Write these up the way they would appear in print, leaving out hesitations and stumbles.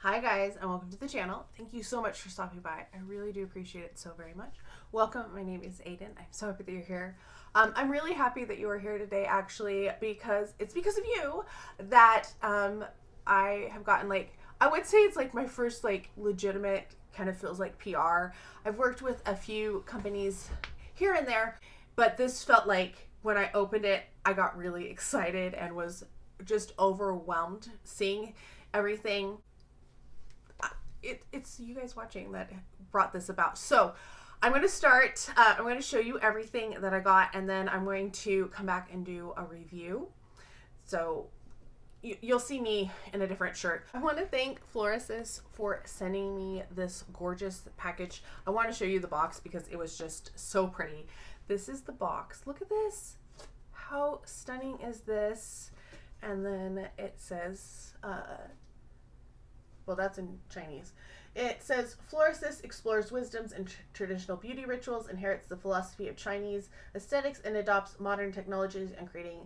Hi guys, and welcome to the channel. Thank you so much for stopping by. I really do appreciate it so very much. Welcome, my name is Aiden. I'm so happy that you're here. I'm really happy that you are here today actually because it's because of you that I have gotten I would say it's like my first legitimate kind of feels like PR. I've worked with a few companies here and there, but this felt like when I opened it, I got really excited and was just overwhelmed seeing everything. It's you guys watching that brought this about. So I'm going to start. I'm going to show you everything that I got, and then I'm going to come back and do a review. So you'll see me in a different shirt. I want to thank Florasis for sending me this gorgeous package. I want to show you the box because it was just so pretty. This is the box. Look at this. How stunning is this? And then it says, well, that's in Chinese. It says, Florasis explores wisdoms and traditional beauty rituals, inherits the philosophy of Chinese aesthetics, and adopts modern technologies in creating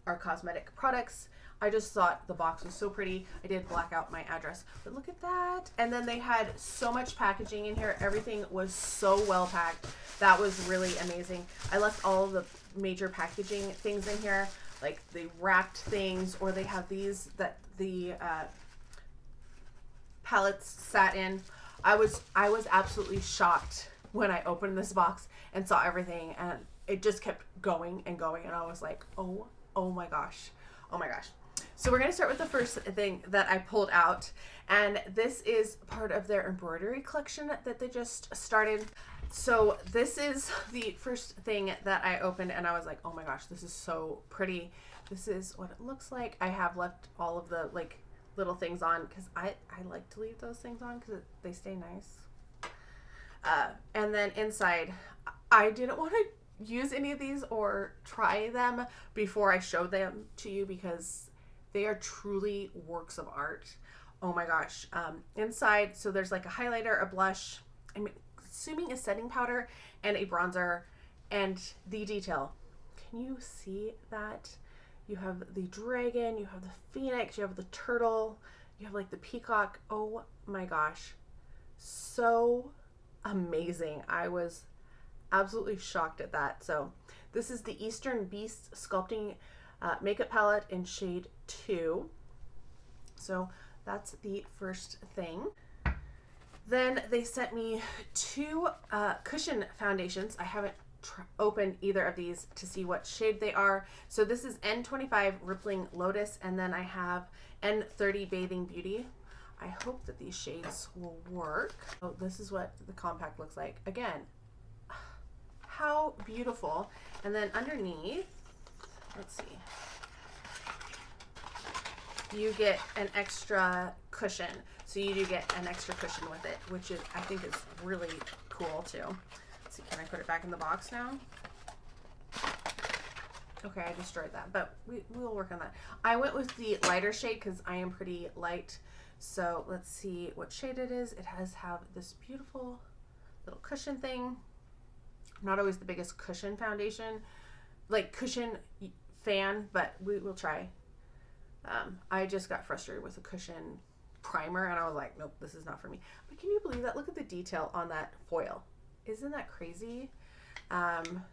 our cosmetic products. I just thought the box was so pretty. I did black out my address, but look at that. And then they had so much packaging in here. Everything was so well packed. That was really amazing. I left all of the major packaging things in here, like the wrapped things, or they have these that the palettes sat in. I was absolutely shocked when I opened this box and saw everything, and it just kept going and going, and I was like, oh my gosh, oh my gosh. So we're going to start with the first thing that I pulled out, and this is part of their embroidery collection that they just started. So this is the first thing that I opened, and I was like, oh my gosh, this is so pretty. This is what it looks like. I have left all of the little things on because I like to leave those things on because they stay nice. And then inside, I didn't want to use any of these or try them before I showed them to you because they are truly works of art. Oh my gosh. Inside, so there's like a highlighter, a blush, I'm assuming a setting powder, and a bronzer, and the detail. Can you see that? You have the dragon, you have the phoenix, you have the turtle, you have like the peacock. Oh my gosh. So amazing. I was absolutely shocked at that. So this is the Eastern Beast Sculpting Makeup Palette in shade 2. So that's the first thing. Then they sent me two cushion foundations. I haven't open either of these to see what shade they are. So this is N25 Rippling Lotus, and then I have N30 Bathing Beauty. I hope that these shades will work. Oh, this is what the compact looks like. Again, how beautiful. And then underneath, let's see, you get an extra cushion. So you do get an extra cushion with it, which is, I think, is really cool too. See, can I put it back in the box now? Okay, I destroyed that, but we'll work on that. I went with the lighter shade because I am pretty light. So let's see what shade it is. It has this beautiful little cushion thing. I'm not always the biggest cushion foundation, cushion fan, but we will try. I just got frustrated with the cushion primer, and I was like, nope, this is not for me. But can you believe that? Look at the detail on that foil. Isn't that crazy?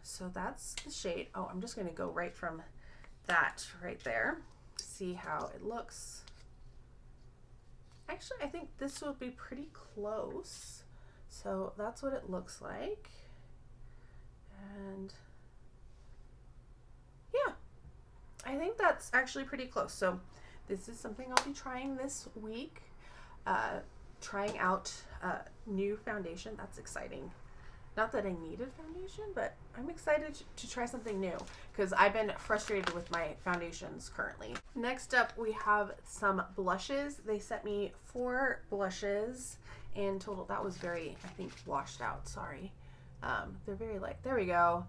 So that's the shade. Oh, I'm just going to go right from that right there. See how it looks. Actually, I think this will be pretty close. So that's what it looks like. And yeah, I think that's actually pretty close. So this is something I'll be trying this week. Trying out new foundation. That's exciting. Not that I needed foundation, but I'm excited to try something new because I've been frustrated with my foundations currently. Next up, we have some blushes. They sent me 4 blushes in total. That was very, I think, washed out. Sorry. They're very light. There we go.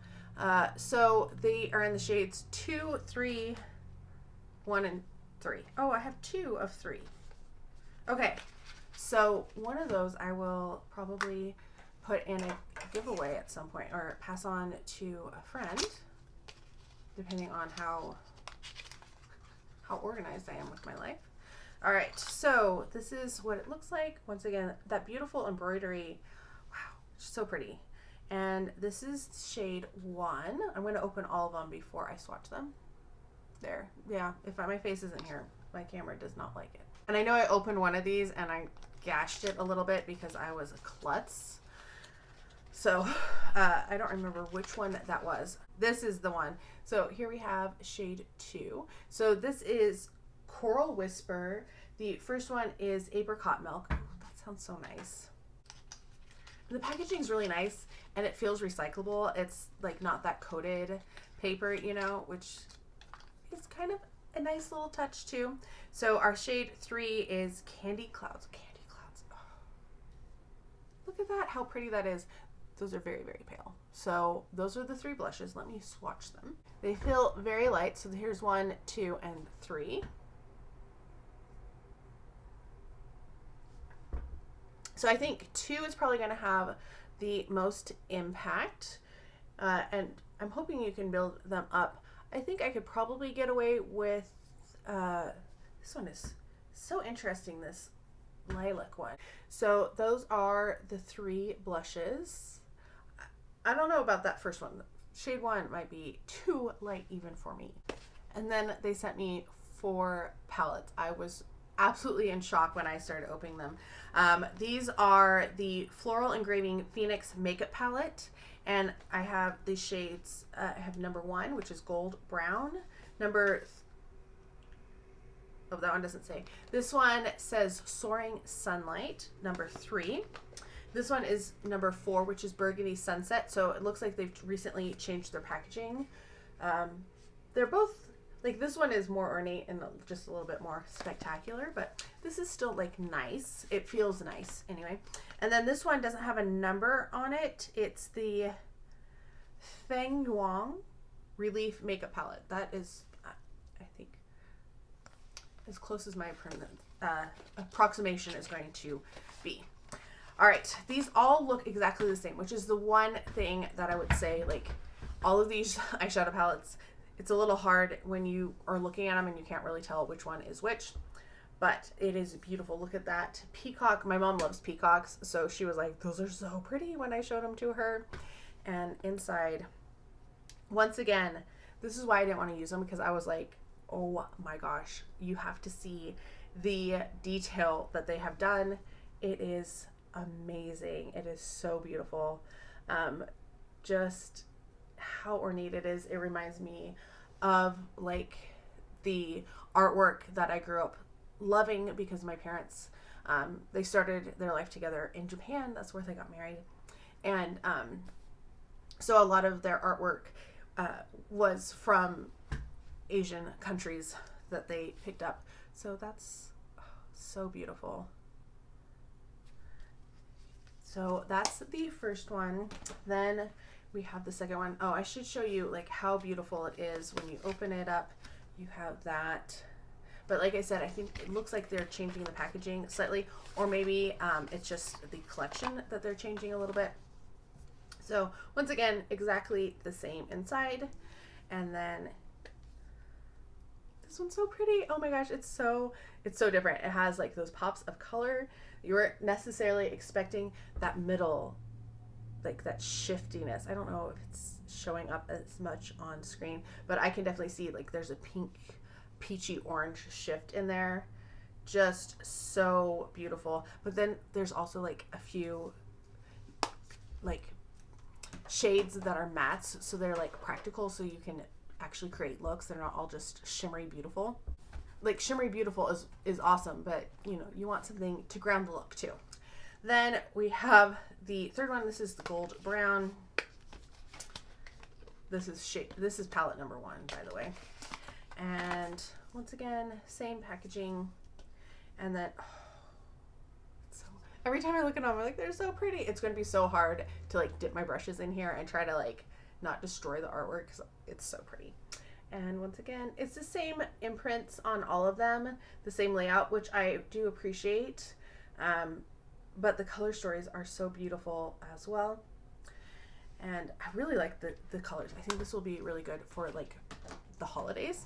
So they are in the shades 2, 3, 1, and 3. Oh, I have 2 of 3. Okay. So one of those I will probably put in a giveaway at some point or pass on to a friend, depending on how organized I am with my life. All right, so this is what it looks like. Once again, that beautiful embroidery. Wow, so pretty. And this is shade 1. I'm going to open all of them before I swatch them. There. Yeah, if my face isn't here, my camera does not like it. And I know I opened one of these and I gashed it a little bit because I was a klutz. So I don't remember which one that was. This is the one. So here we have shade 2. So this is Coral Whisper. The first one is Apricot Milk. Ooh, that sounds so nice. The packaging is really nice and it feels recyclable. It's like not that coated paper, you know, which is kind of a nice little touch too. So our shade 3 is Candy Clouds. Candy Clouds. Oh. Look at that, how pretty that is. Those are very, very pale. So those are the 3 blushes. Let me swatch them. They feel very light. So here's 1, 2, and 3. So I think 2 is probably going to have the most impact. And I'm hoping you can build them up. I think I could probably get away with, this one is so interesting, this lilac one. So those are the 3 blushes. I don't know about that first one. Shade 1 might be too light even for me. And then they sent me 4 palettes. I was absolutely in shock when I started opening them. These are the Floral Engraving Phoenix Makeup Palette. And I have the shades, I have number 1, which is Gold Brown. Oh, that one doesn't say. This one says Soaring Sunlight, number 3. This one is number 4, which is Burgundy Sunset. So it looks like they've recently changed their packaging. They're both, like this one is more ornate and just a little bit more spectacular, but this is still like nice. It feels nice anyway. And then this one doesn't have a number on it. It's the Feng Yuan Relief Makeup Palette. That is, I think, as close as my approximation is going to be. All right, these all look exactly the same, which is the one thing that I would say, like all of these eyeshadow palettes, it's a little hard when you are looking at them and you can't really tell which one is which, but it is beautiful. Look at that peacock. My mom loves peacocks, so she was like, those are so pretty when I showed them to her. And inside, once again, this is why I didn't want to use them, because I was like, oh my gosh, you have to see the detail that they have done. It is amazing. It is so beautiful. Just how ornate it is. It reminds me of like the artwork that I grew up loving, because my parents, they started their life together in Japan. That's where they got married. And so a lot of their artwork was from Asian countries that they picked up. So that's so beautiful. So that's the first one. Then we have the second one. Oh, I should show you like how beautiful it is when you open it up. You have that. But like I said, I think it looks like they're changing the packaging slightly, or maybe it's just the collection that they're changing a little bit. So once again, exactly the same inside. And then this one's so pretty. Oh my gosh, it's so different. It has like those pops of color. You weren't necessarily expecting that middle, like that shiftiness. I don't know if it's showing up as much on screen, but I can definitely see like there's a pink, peachy orange shift in there. Just so beautiful. But then there's also like a few like shades that are mattes, so they're like practical, so you can actually create looks. They're not all just shimmery beautiful. Like shimmery beautiful is awesome, but you know, you want something to ground the look too. Then we have the third one. This is the Gold Brown. This is palette number 1, by the way. And once again, same packaging. And then every time I look at them, I'm like, they're so pretty. It's going to be so hard to like dip my brushes in here and try to like not destroy the artwork because it's so pretty. And once again, it's the same imprints on all of them, the same layout, which I do appreciate. But the color stories are so beautiful as well. And I really like the colors. I think this will be really good for like the holidays.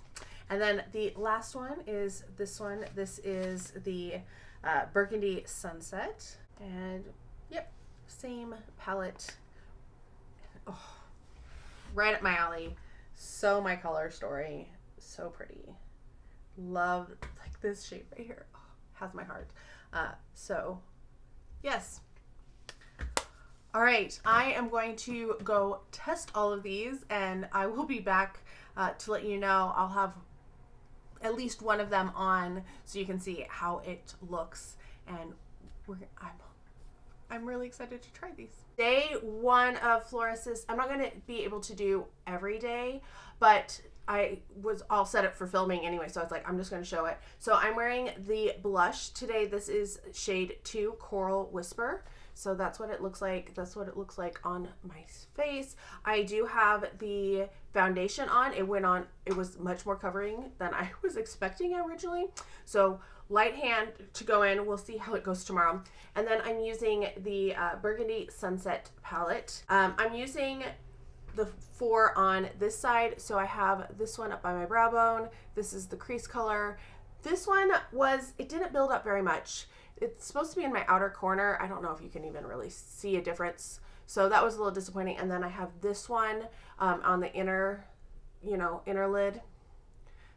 And then the last one is this one. This is the Burgundy Sunset. And yep, same palette. Oh, right up my alley. So my color story. So pretty. Love like this shape right here. Oh, has my heart. So yes. All right, I am going to go test all of these, and I will be back to let you know. I'll have at least one of them on so you can see how it looks, and I'm really excited to try these. Day one of Florasis. I'm not going to be able to do every day, but I was all set up for filming anyway, so I was like, I'm just going to show it. So I'm wearing the blush today. This is shade 2 Coral Whisper. So that's what it looks like. That's what it looks like on my face. I do have the foundation on. It went on. It was much more covering than I was expecting originally. So light hand to go in. We'll see how it goes tomorrow. And then I'm using the Burgundy Sunset palette. I'm using the 4 on this side. So I have this one up by my brow bone. This is the crease color. This one it didn't build up very much. It's supposed to be in my outer corner. I don't know if you can even really see a difference. So that was a little disappointing. And then I have this one on the inner, inner lid.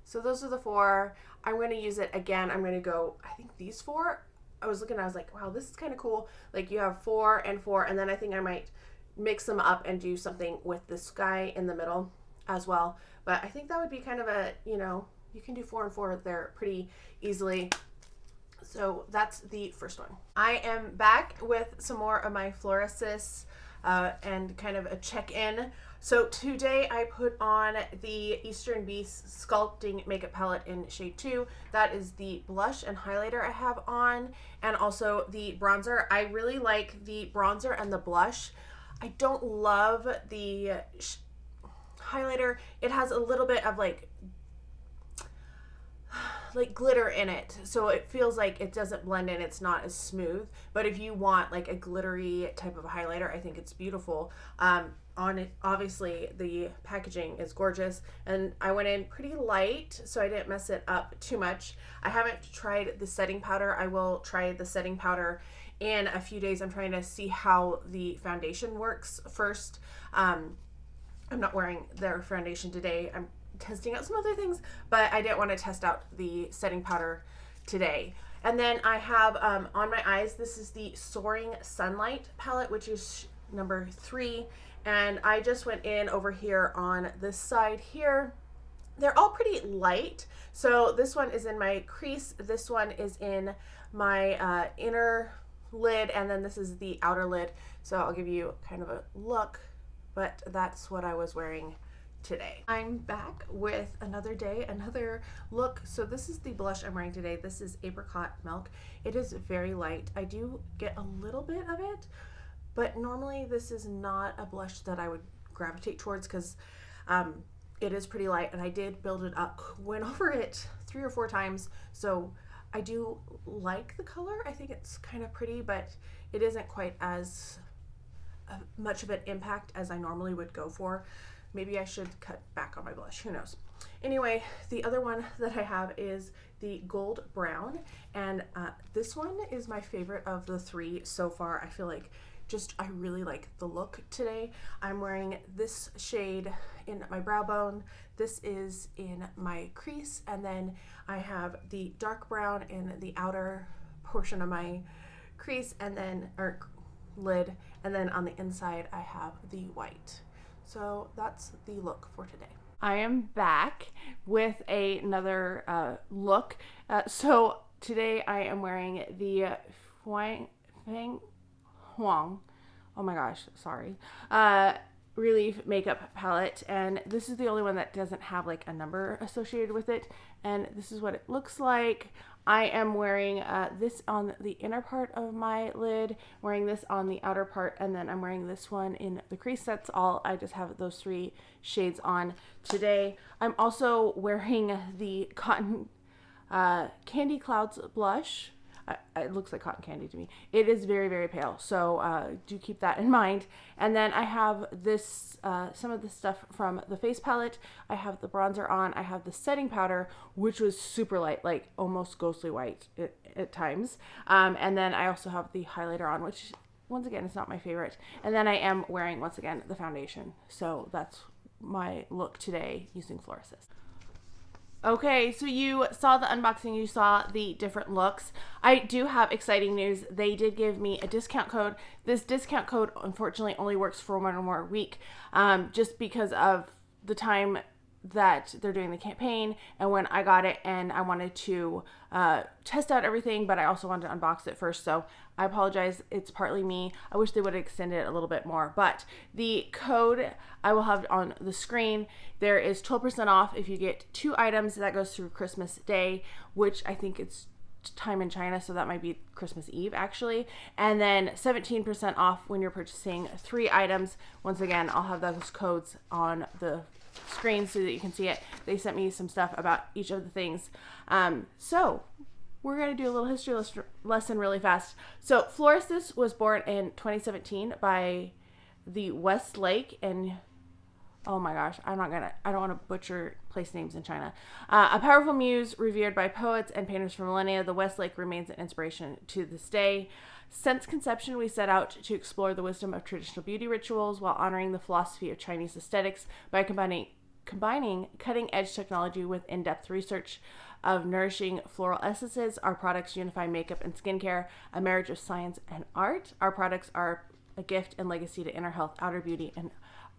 So those are the 4. I'm going to use it again. I'm going to go, I think these 4, I was like, wow, this is kind of cool. Like you have 4 and 4. And then I think I might mix them up and do something with this guy in the middle as well. But I think that would be kind of a, you can do 4 and 4 there pretty easily. So that's the first one. I am back with some more of my Florasis and kind of a check-in. So today I put on the Eastern Beast Sculpting Makeup Palette in shade 2. That is the blush and highlighter I have on, and also the bronzer. I really like the bronzer and the blush. I don't love the highlighter. It has a little bit of like glitter in it, so it feels like it doesn't blend in. It's not as smooth, but if you want like a glittery type of highlighter, I think it's beautiful. On it, obviously the packaging is gorgeous, and I went in pretty light so I didn't mess it up too much. I haven't tried the setting powder. I will try the setting powder in a few days. I'm trying to see how the foundation works first. I'm not wearing their foundation today. I'm testing out some other things, but I didn't want to test out the setting powder today. And then I have on my eyes, this is the Soaring Sunlight palette, which is number 3, and I just went in over here on this side here. They're all pretty light. So this one is in my crease, this one is in my inner lid, and then this is the outer lid. So I'll give you kind of a look, but that's what I was wearing today. I'm back with another day, another look. So this is the blush I'm wearing today. This is Apricot Milk. It is very light. I do get a little bit of it, but normally this is not a blush that I would gravitate towards because it is pretty light, and I did build it up, went over it 3 or 4 times. So I do like the color. I think it's kind of pretty, but it isn't quite as much of an impact as I normally would go for. Maybe I should cut back on my blush, who knows. Anyway, the other one that I have is the Gold Brown, and this one is my favorite of the 3 so far. I feel like I really like the look today. I'm wearing this shade in my brow bone. This is in my crease, and then I have the dark brown in the outer portion of my crease, and then, or lid, and then on the inside I have the white. So that's the look for today. I am back with another look. So today I am wearing the Feng Huang, oh my gosh, sorry, Relief Makeup Palette, and this is the only one that doesn't have like a number associated with it, and this is what it looks like. I am wearing this on the inner part of my lid, wearing this on the outer part, and then I'm wearing this one in the crease. That's all. I just have those 3 shades on today. I'm also wearing the Cotton Candy Clouds blush. It looks like cotton candy to me. It is very, very pale. So do keep that in mind. And then I have this, some of the stuff from the face palette. I have the bronzer on. I have the setting powder, which was super light, like almost ghostly white at times. And then I also have the highlighter on, which once again, it's not my favorite. And then I am wearing, once again, the foundation. So that's my look today using Florasis. Okay, so you saw the unboxing, you saw the different looks. I do have exciting news. They did give me a discount code. This discount code, unfortunately, only works for 1 more week, just because of the time that they're doing the campaign and when I got it, and I wanted to test out everything, but I also wanted to unbox it first. So I apologize. It's partly me. I wish they would have extended it a little bit more, but the code I will have on the screen. There is 12% off if you get 2 items. That goes through Christmas Day, which I think it's time in China, so that might be Christmas Eve actually. And then 17% off when you're purchasing 3 items. Once again, I'll have those codes on the screen so that you can see it. They sent me some stuff about each of the things. So we're going to do a little history lesson really fast. So Florasis was born in 2017 by the Westlake, and oh my gosh, I don't want to butcher place names in China. A powerful muse revered by poets and painters for millennia, the Westlake remains an inspiration to this day. Since conception, we set out to explore the wisdom of traditional beauty rituals while honoring the philosophy of Chinese aesthetics by combining cutting-edge technology with in-depth research of nourishing floral essences. Our products unify makeup and skincare, a marriage of science and art. Our products are a gift and legacy to inner health, outer beauty, and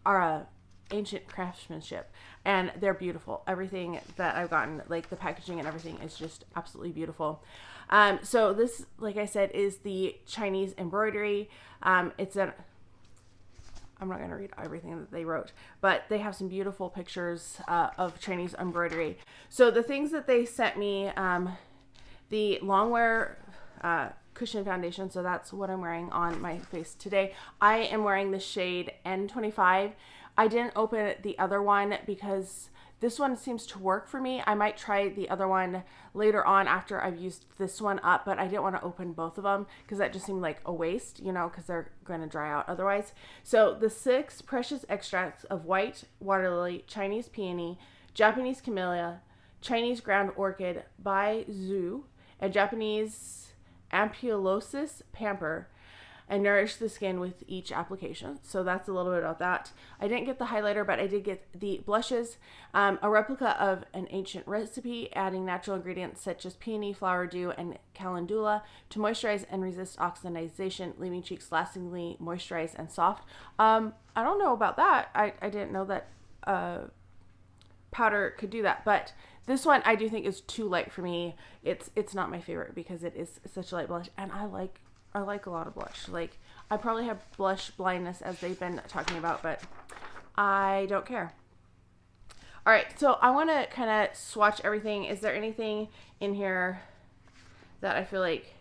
are ancient craftsmanship, and they're beautiful. Everything that I've gotten, like the packaging and everything, is just absolutely beautiful. So this, like I said, is the Chinese embroidery. I'm not going to read everything that they wrote, but they have some beautiful pictures of Chinese embroidery. So the things that they sent me, the longwear cushion foundation, so that's what I'm wearing on my face today. I am wearing the shade N25. I didn't open the other one because this one seems to work for me. I might try the other one later on after I've used this one up, but I didn't want to open both of them because that just seemed like a waste, because they're going to dry out otherwise. So the 6 precious extracts of white water lily, Chinese peony, Japanese camellia, Chinese ground orchid, Bai Zhu, and Japanese ampulosis pamper, and nourish the skin with each application. So that's a little bit about that. I didn't get the highlighter, but I did get the blushes, a replica of an ancient recipe, adding natural ingredients such as peony, flower dew, and calendula to moisturize and resist oxidation, leaving cheeks lastingly moisturized and soft. I don't know about that. I didn't know that powder could do that, but this one I do think is too light for me. It's not my favorite because it is such a light blush, and I like a lot of blush. Like, I probably have blush blindness, as they've been talking about, but I don't care. All right, so I want to kind of swatch everything. Is there anything in here that I feel like...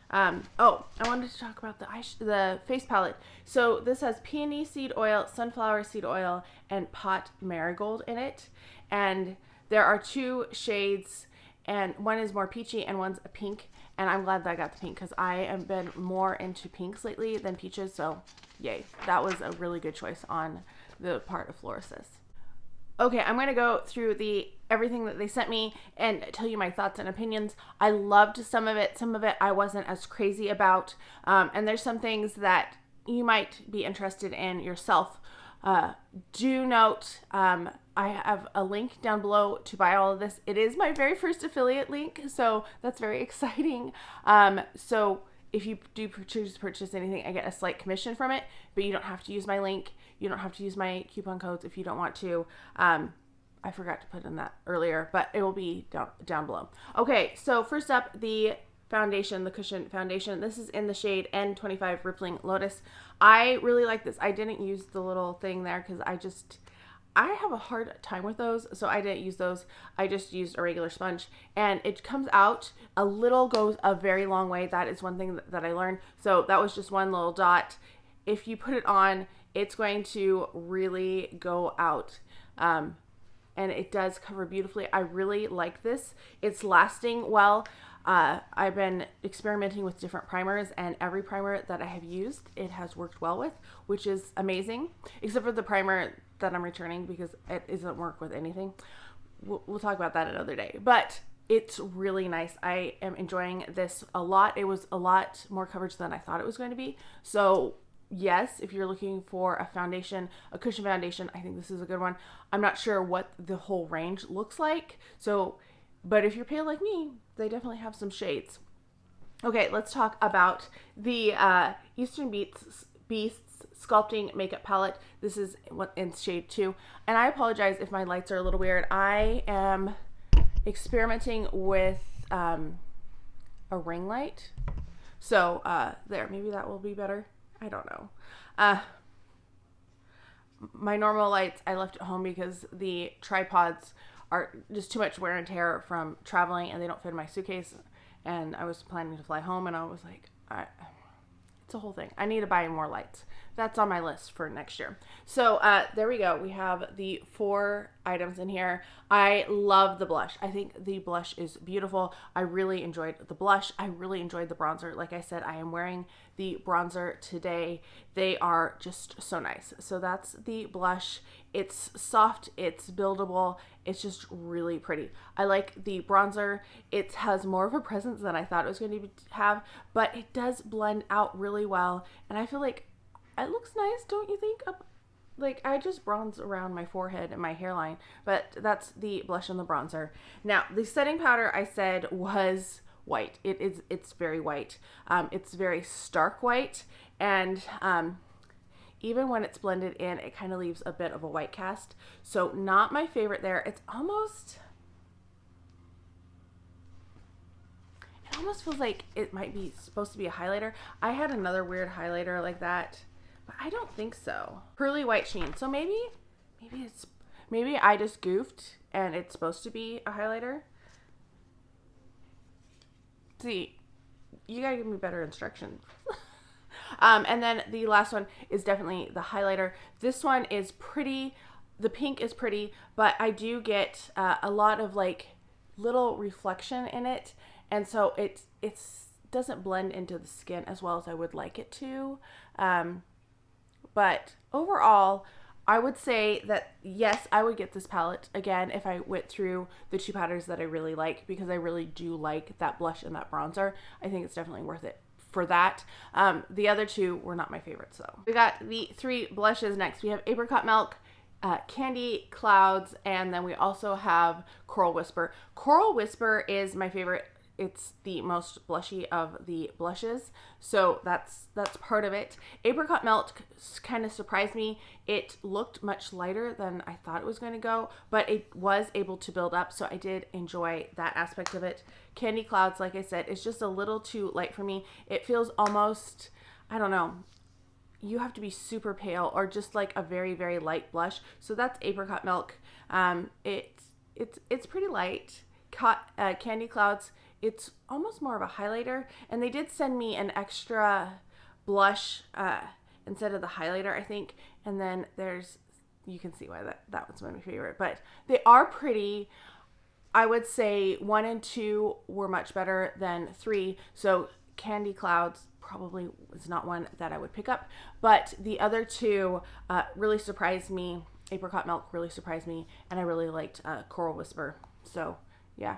I wanted to talk about the face palette. So this has peony seed oil, sunflower seed oil, and pot marigold in it. And there are 2 shades, and one is more peachy and one's a pink. And I'm glad that I got the pink because I have been more into pinks lately than peaches. So yay, that was a really good choice on the part of Florasis. Okay, I'm going to go through everything that they sent me and tell you my thoughts and opinions. I loved some of it. Some of it I wasn't as crazy about. And there's some things that you might be interested in yourself. Do note, I have a link down below to buy all of this. It is my very first affiliate link, so that's very exciting. So if you do choose to purchase anything, I get a slight commission from it, but you don't have to use my link. You don't have to use my coupon codes if you don't want to. I forgot to put in that earlier, but it will be down below. Okay, so first up, the foundation, the cushion foundation. This is in the shade N25 Rippling Lotus. I really like this. I didn't use the little thing there because I have a hard time with those, so I didn't use those. I just used a regular sponge, and it comes out a little, goes a very long way. That is one thing that I learned. So that was just one little dot. If you put it on, it's going to really go out, and it does cover beautifully. I really like this. It's lasting well. I've been experimenting with different primers, and every primer that I have used, it has worked well with, which is amazing, except for the primer that I'm returning because it doesn't work with anything. We'll talk about that another day, but it's really nice. I am enjoying this a lot. It was a lot more coverage than I thought it was going to be. So yes, if you're looking for a foundation, a cushion foundation, I think this is a good one. I'm not sure what the whole range looks like. So, but if you're pale like me, they definitely have some shades. Okay, let's talk about the Eastern Beasts Sculpting Makeup Palette. This is in shade 2. And I apologize if my lights are a little weird. I am experimenting with a ring light. So there, maybe that will be better. I don't know. My normal lights I left at home because the tripods are just too much wear and tear from traveling, and they don't fit in my suitcase. And I was planning to fly home, and I was like, it's a whole thing. I need to buy more lights. That's on my list for next year. So there we go. We have the 4 items in here. I love the blush. I think the blush is beautiful. I really enjoyed the blush. I really enjoyed the bronzer. Like I said, I am wearing the bronzer today. They are just so nice. So that's the blush. It's soft. It's buildable. It's just really pretty. I like the bronzer. It has more of a presence than I thought it was going to have, but it does blend out really well. And I feel like it looks nice, don't you think? Like, I just bronze around my forehead and my hairline, but that's the blush and the bronzer. Now, the setting powder I said was white. It's very white. It's very stark white, and even when it's blended in, it kind of leaves a bit of a white cast. So not my favorite there. It almost feels like it might be supposed to be a highlighter. I had another weird highlighter like that, but I don't think so. Pearly white sheen. So maybe I just goofed and it's supposed to be a highlighter. See, you gotta give me better instructions. And then the last one is definitely the highlighter. This one is pretty. The pink is pretty, but I do get a lot of like little reflection in it. And so it doesn't blend into the skin as well as I would like it to. But overall, I would say that yes, I would get this palette again if I went through the 2 powders that I really like, because I really do like that blush and that bronzer. I think it's definitely worth it for that. The other 2 were not my favorites though. We got the 3 blushes next. We have Apricot Milk, Candy Clouds, and then we also have Coral Whisper. Coral Whisper is my favorite. It's the most blushy of the blushes, so that's part of it. Apricot Milk kind of surprised me. It looked much lighter than I thought it was going to go, but it was able to build up, so I did enjoy that aspect of it. Candy Clouds, like I said, is just a little too light for me. It feels almost, I don't know, you have to be super pale or just like a very, very light blush. So that's Apricot Milk. It's pretty light. Candy Clouds, it's almost more of a highlighter, and they did send me an extra blush instead of the highlighter, I think. And then you can see why that one's my favorite, but they are pretty. I would say 1 and 2 were much better than 3. So Candy Clouds probably is not one that I would pick up, but the other 2 really surprised me. Apricot Milk really surprised me, and I really liked Coral Whisper. So yeah.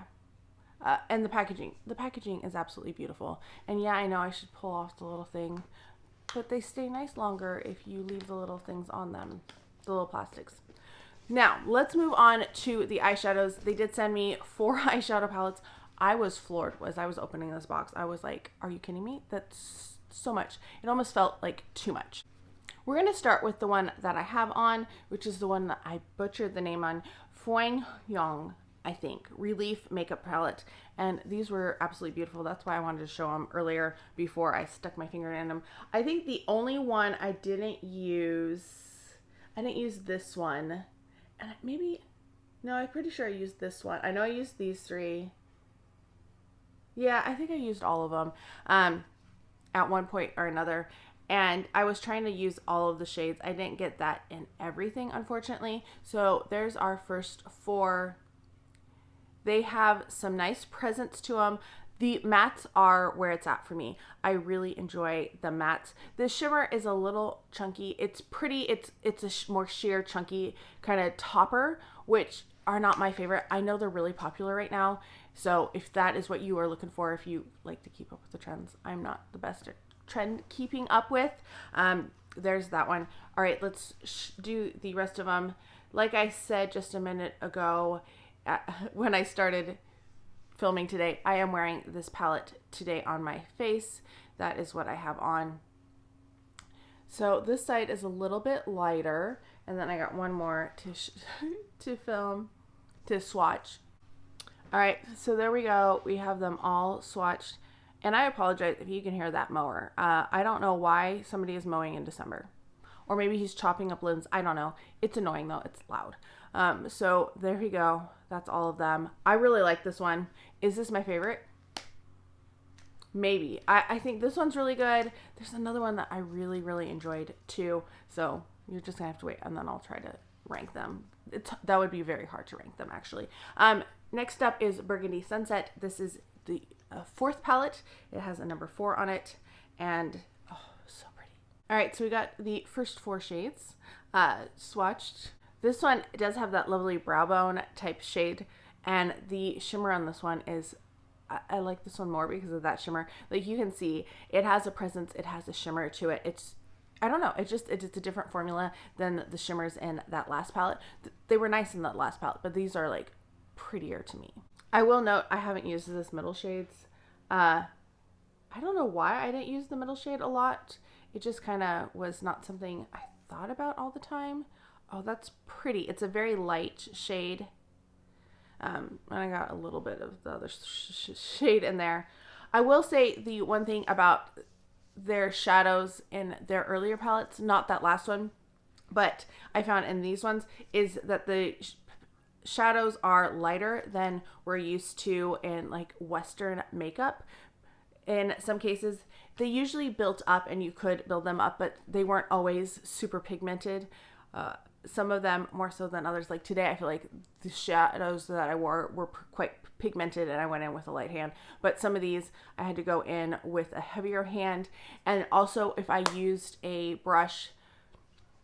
And the packaging is absolutely beautiful. And yeah, I know I should pull off the little thing, but they stay nice longer if you leave the little things on them, the little plastics. Now, let's move on to the eyeshadows. They did send me 4 eyeshadow palettes. I was floored as I was opening this box. I was like, are you kidding me? That's so much. It almost felt like too much. We're going to start with the one that I have on, which is the one that I butchered the name on, Foing Yong, I think, Relief Makeup Palette. And these were absolutely beautiful. That's why I wanted to show them earlier before I stuck my finger in them. I think the only one I didn't use this one. And I'm pretty sure I used this one. I know I used these 3. Yeah, I think I used all of them at one point or another. And I was trying to use all of the shades. I didn't get that in everything, unfortunately. So there's our first 4. They have some nice presence to them. The mattes are where it's at for me. I really enjoy the mattes. The shimmer is a little chunky. It's pretty. It's a more sheer, chunky kind of topper, which are not my favorite. I know they're really popular right now. So if that is what you are looking for, if you like to keep up with the trends, I'm not the best at trend keeping up with. There's that one. All right, let's do the rest of them. Like I said just a minute ago, when I started filming today, I am wearing this palette today on my face. That is what I have on. So this side is a little bit lighter, and then I got one more to swatch. All right, so there we go. We have them all swatched, and I apologize if you can hear that mower. I don't know why somebody is mowing in December, or maybe he's chopping up limbs. I don't know. It's annoying though. It's loud. So there we go. That's all of them. I really like this one. Is this my favorite? Maybe. I think this one's really good. There's another one that I really, really enjoyed too. So you're just gonna have to wait, and then I'll try to rank them. That would be very hard to rank them, actually. Next up is Burgundy Sunset. This is the fourth palette. It has a number 4 on it, and oh, so pretty. All right, so we got the first 4 shades swatched. This one does have that lovely brow bone type shade, and the shimmer on this one is, I like this one more because of that shimmer. Like you can see, it has a presence, it has a shimmer to it. It's, I don't know, it's a different formula than the shimmers in that last palette. They were nice in that last palette, but these are like prettier to me. I will note I haven't used this middle shades. I don't know why I didn't use the middle shade a lot. It just kind of was not something I thought about all the time. Oh, that's pretty. It's a very light shade. And I got a little bit of the other shade in there. I will say the one thing about their shadows in their earlier palettes, not that last one, but I found in these ones, is that the shadows are lighter than we're used to in like Western makeup. In some cases, they usually built up, and you could build them up, but they weren't always super pigmented. Some of them more so than others. Like today, I feel like the shadows that I wore were quite pigmented, and I went in with a light hand. But some of these, I had to go in with a heavier hand. And also, if I used a brush,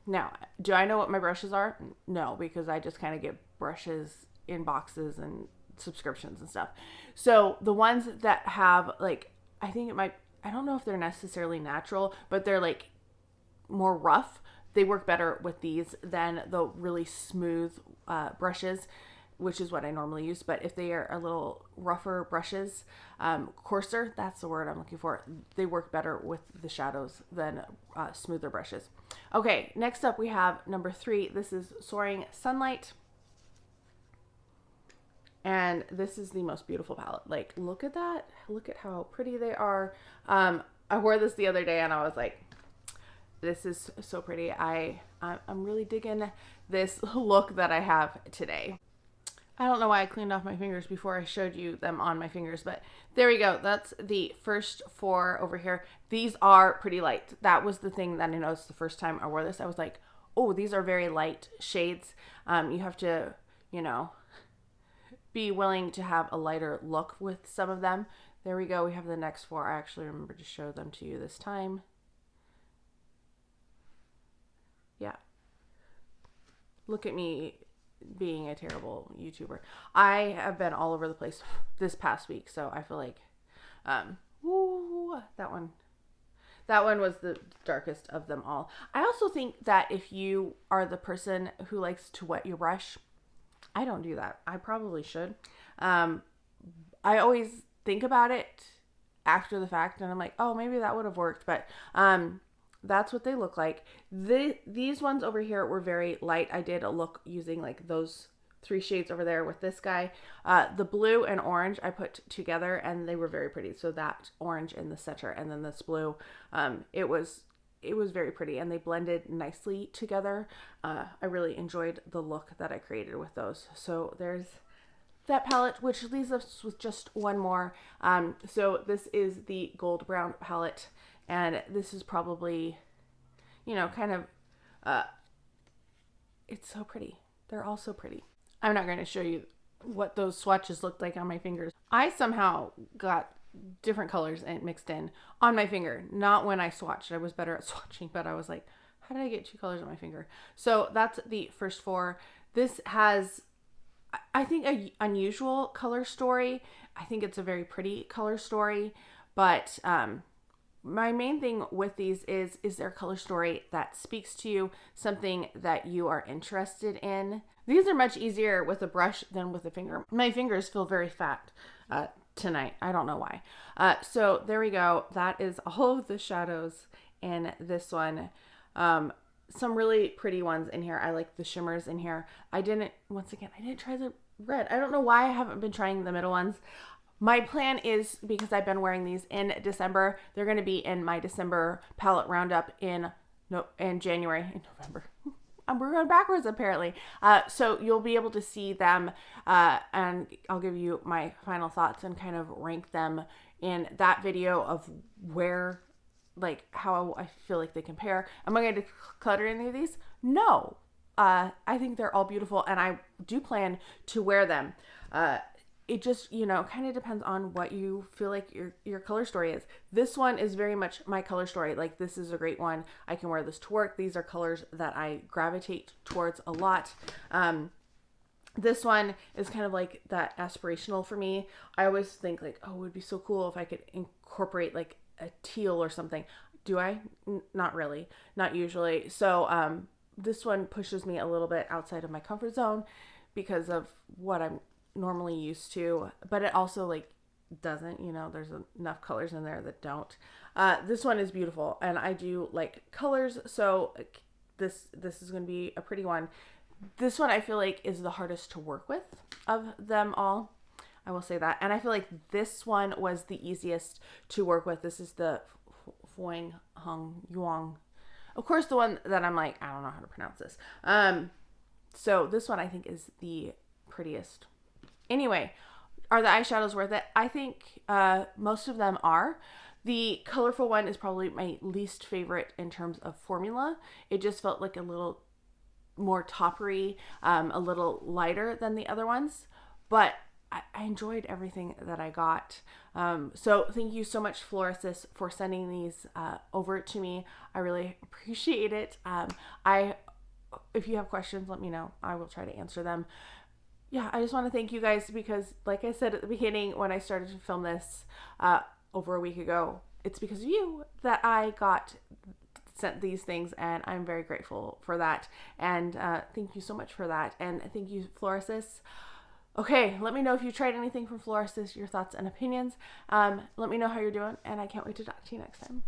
now, do I know what my brushes are? No, because I just kind of get brushes in boxes and subscriptions and stuff. So the ones that have like, I don't know if they're necessarily natural, but they're like more rough. They work better with these than the really smooth brushes, which is what I normally use. But if they are a little rougher brushes, coarser, that's the word I'm looking for, they work better with the shadows than smoother brushes. Okay, next up we have number 3. This is Soaring Sunlight. And this is the most beautiful palette. Like, look at that. Look at how pretty they are. I wore this the other day, and I was like, this is so pretty. I'm really digging this look that I have today. I don't know why I cleaned off my fingers before I showed you them on my fingers, but there we go. That's the first 4 over here. These are pretty light. That was the thing that I noticed the first time I wore this. I was like, oh, these are very light shades. You have to, be willing to have a lighter look with some of them. There we go. We have the next 4. I actually remember to show them to you this time. Yeah. Look at me being a terrible YouTuber. I have been all over the place this past week, so I feel like that one was the darkest of them all. I also think that if you are the person who likes to wet your brush, I don't do that. I probably should. I always think about it after the fact, and I'm like, oh, maybe that would have worked, but that's what they look like. These ones over here were very light. I did a look using like those 3 shades over there with this guy. The blue and orange I put together, and they were very pretty. So that orange in the center, and then this blue, it was very pretty, and they blended nicely together. I really enjoyed the look that I created with those. So there's that palette, which leaves us with just one more. So this is the Gold Brown palette. And this is probably, kind of, it's so pretty. They're all so pretty. I'm not going to show you what those swatches looked like on my fingers. I somehow got different colors and mixed in on my finger. Not when I swatched. I was better at swatching, but I was like, how did I get 2 colors on my finger? So that's the first 4. This has, I think, a unusual color story. I think it's a very pretty color story, but my main thing with these is there a color story that speaks to you, something that you are interested in? These are much easier with a brush than with a finger. My fingers feel very fat tonight. I don't know why. So there we go. That is all of the shadows in this one. Some really pretty ones in here. I like the shimmers in here. I didn't try the red. I don't know why I haven't been trying the middle ones. My plan is, because I've been wearing these in December, they're going to be in my December palette roundup in January, in November. We're going backwards apparently. So you'll be able to see them, and I'll give you my final thoughts and kind of rank them in that video of where, like, how I feel like they compare. Am I going to clutter any of these? No. I think they're all beautiful, and I do plan to wear them. It just, kind of depends on what you feel like your color story is. This one is very much my color story. Like, this is a great one. I can wear this to work. These are colors that I gravitate towards a lot. This one is kind of like that aspirational for me. I always think like, oh, it would be so cool if I could incorporate like a teal or something. Do I? Not really. Not usually. So this one pushes me a little bit outside of my comfort zone because of what I'm normally used to, but it also like doesn't, there's enough colors in there that don't. This one is beautiful, and I do like colors, so this is going to be a pretty one. This one I feel like is the hardest to work with of them all. I will say that. And I feel like this one was the easiest to work with. This is the Fuang Hung Yuang. Of course, the one that I'm like, I don't know how to pronounce this. So this one I think is the prettiest. Anyway, are the eyeshadows worth it? I think most of them are. The colorful one is probably my least favorite in terms of formula. It just felt like a little more toppery, a little lighter than the other ones. But I enjoyed everything that I got. So thank you so much, Florasis, for sending these over to me. I really appreciate it. If you have questions, let me know. I will try to answer them. Yeah, I just want to thank you guys because, like I said at the beginning when I started to film this over a week ago, it's because of you that I got sent these things, and I'm very grateful for that. And thank you so much for that. And thank you, Florasis. Okay, let me know if you tried anything from Florasis, your thoughts and opinions. Let me know how you're doing, and I can't wait to talk to you next time.